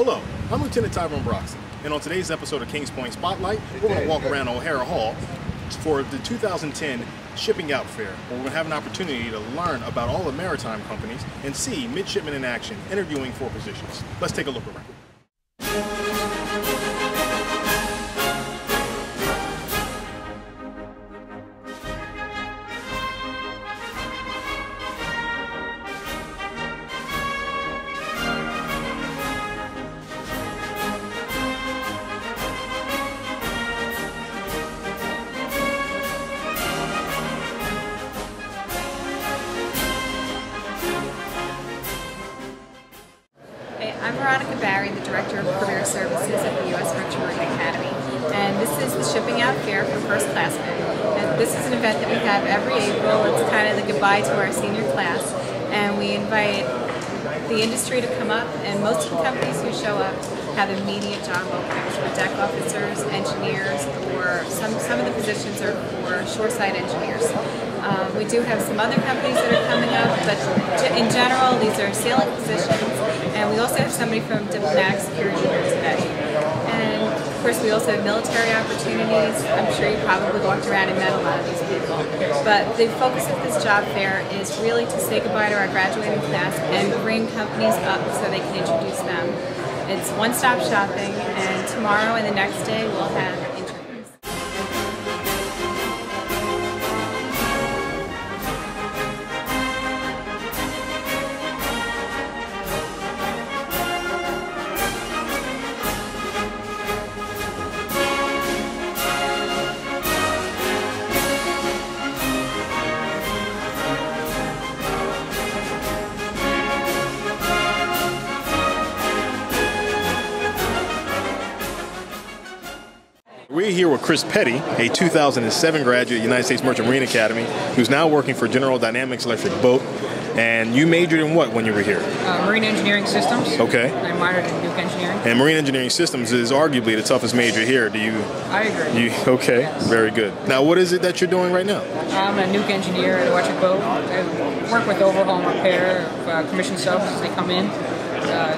Hello, I'm Lieutenant Tyrone Broxton, and on today's episode of Kings Point Spotlight, we're going to walk around O'Hara Hall for the 2010 Shipping Out Fair, where we're going to have an opportunity to learn about all the maritime companies and see midshipmen in action interviewing for positions. Let's take a look around. I'm the Director of Career Services at the USMMA Academy, and this is the Shipping Out Fair for First Classmen. And this is an event that we have every April. It's kind of the goodbye to our senior class, and we invite the industry to come up, and most of the companies who show up have immediate job openings for deck officers, engineers, or some of the positions are for shoreside engineers. We do have some other companies that are coming up, but in general, these are sailing positions, and we also have somebody from diplomatic security here today. And of course, we also have military opportunities. I'm sure you probably walked around and met a lot of these people. But the focus of this job fair is really to say goodbye to our graduating class and bring companies up so they can introduce them. It's one-stop shopping, and tomorrow and the next day we'll have interviews. We're here with Chris Petty, a 2007 graduate of the United States Merchant Marine Academy, who's now working for General Dynamics Electric Boat. And you majored in what when you were here? Marine Engineering Systems. Okay. I minored in Nuke Engineering. And Marine Engineering Systems is arguably the toughest major here. Do you? I agree. Okay, yes. Very good. Now, what is it that you're doing right now? I'm a Nuke Engineer at Electric Boat. I work with overhaul and repair of commissioned subs as they come in.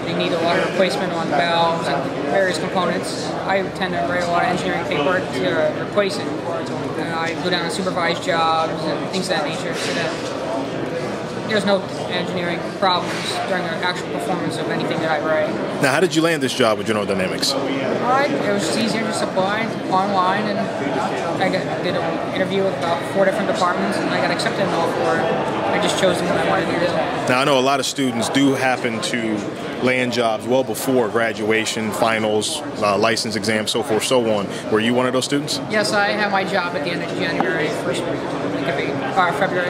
They need a lot of replacement on valves and various components. I tend to write a lot of engineering paperwork to replace it. I go down and supervise jobs and things of that nature so that there's no engineering problems during the actual performance of anything that I write. Now, how did you land this job with General Dynamics? It was just easier, just applied online, and I did an interview with about 4 different departments, and I got accepted in all 4. I just chose the one I wanted to do. Now, I know a lot of students do happen to land jobs well before graduation, finals, license exams, so forth, so on. Were you one of those students? Yes, I had my job at the end of January, February.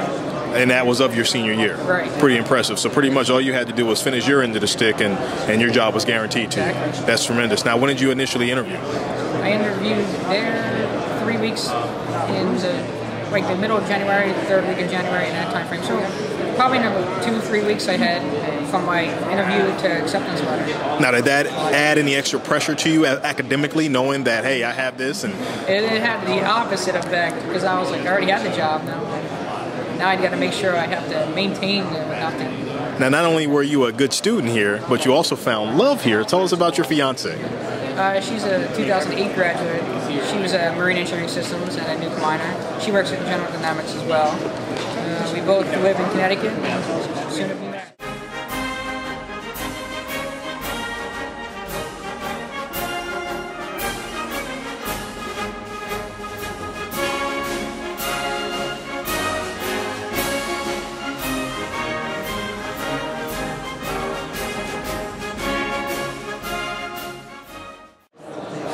And that was of your senior year. Right. Pretty impressive. So pretty much all you had to do was finish your end of the stick, and your job was guaranteed to you. Exactly. That's tremendous. Now, when did you initially interview? I interviewed there 3 weeks in the middle of January, the 3rd week of January, in that time frame. So probably another 2-3 weeks I had from my interview to acceptance letter. Now, did that add any extra pressure to you academically, knowing that, hey, I have this? And it had the opposite effect, because I was like, I already had the job now. Now I got to make sure I have to maintain nothing. Now, not only were you a good student here, but you also found love here. Tell us about your fiance. She's a 2008 graduate. She was a Marine Engineering Systems and a Nuke minor. She works at General Dynamics as well. We both live in Connecticut, and soon to be married.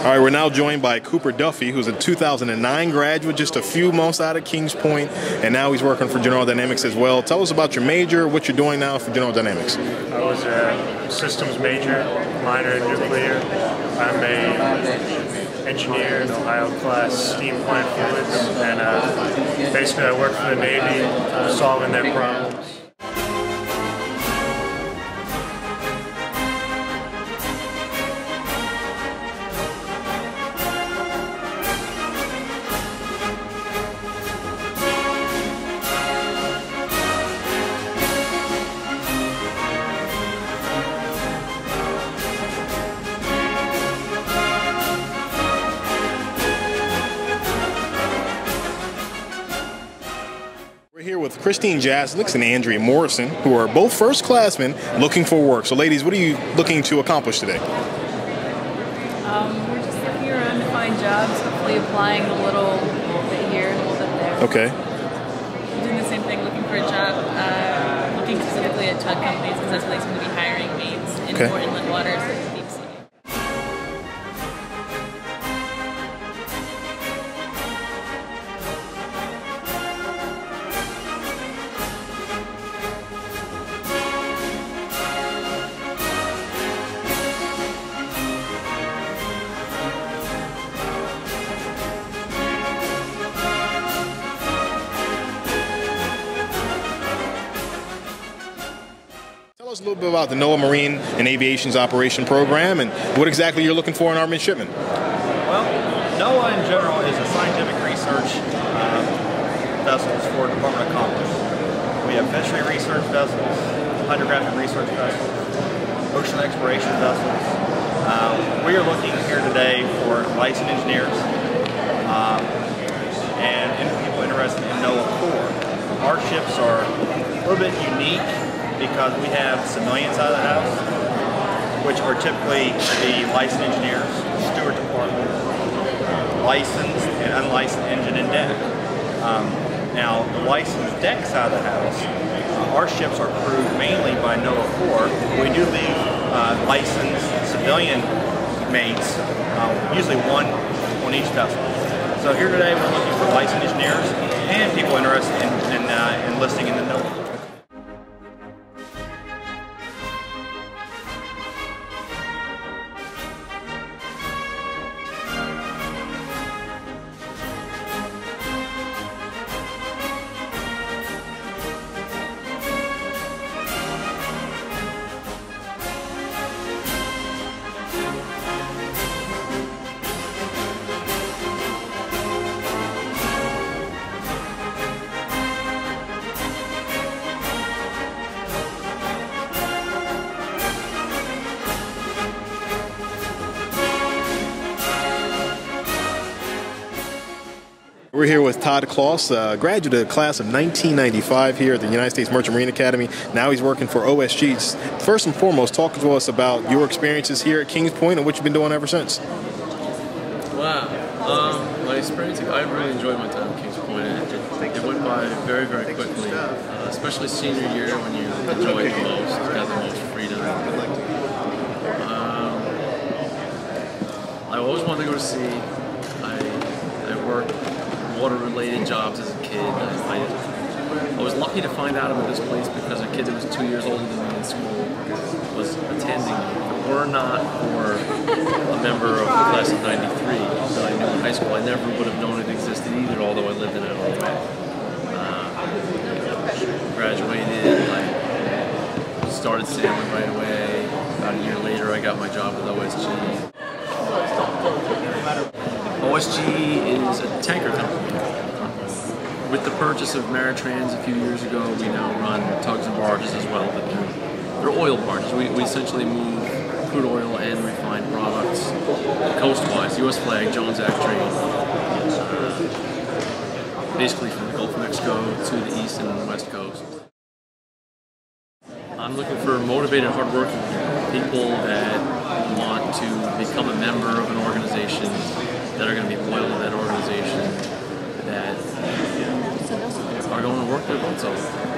All right, we're now joined by Cooper Duffy, who's a 2009 graduate, just a few months out of Kings Point, and now he's working for General Dynamics as well. Tell us about your major, what you're doing now for General Dynamics. I was a systems major, minor in nuclear. I'm a engineer in Ohio-class steam plant fluids, and basically I work for the Navy, solving their problems. Christine Jaslix and Andrea Morrison, who are both first-classmen looking for work. So ladies, what are you looking to accomplish today? We're just looking around to find jobs, hopefully applying a little bit here and a little bit there. Okay. Doing the same thing, looking for a job, looking specifically at tug companies because that's where they seem to be hiring maids in more inland waters than the deep sea. Tell us a little bit about the NOAA Marine and Aviation's Operation Program and what exactly you're looking for in our midshipmen. Well, NOAA in general is a scientific research vessels for Department of Commerce. We have fishery research vessels, hydrographic research vessels, ocean exploration vessels. We are looking here today for licensed engineers and people interested in NOAA Core. Our ships are a little bit unique because we have civilian side of the house, which are typically the licensed engineers, steward department, licensed and unlicensed engine and deck. Now, the licensed deck side of the house, our ships are crewed mainly by NOAA Core. We do leave licensed civilian mates, usually one on each vessel. So here today we're looking for licensed engineers and people interested in enlisting in the NOAA. We're here with Todd Kloss, graduate class of 1995 here at the United States Merchant Marine Academy. Now he's working for OSG. First and foremost, talk to us about your experiences here at Kings Point and what you've been doing ever since. Wow. My experience, I really enjoyed my time at Kings Point. It went by very, very quickly, especially senior year when you enjoy it the most, got the most freedom. I always wanted to go to sea. I worked water-related jobs as a kid. I was lucky to find out about this place because a kid that was 2 years older than me in school was attending. If it were not for a member of the class of '93 that I knew in high school, I never would have known it existed either, although I lived in it all the way. Graduated, I started sailing right away. About a year later, I got my job with OSG. OSG is a tanker company. With the purchase of Maritime a few years ago, we now run tugs and barges as well, but they're oil barges. We essentially move crude oil and refined products coastwise, U.S. flag, Jones Act trade, basically from the Gulf of Mexico to the east and the west coast. I'm looking for motivated, hardworking people that want to become a member of an organization, that are going to be loyal to that organization, that are going to work their butts off.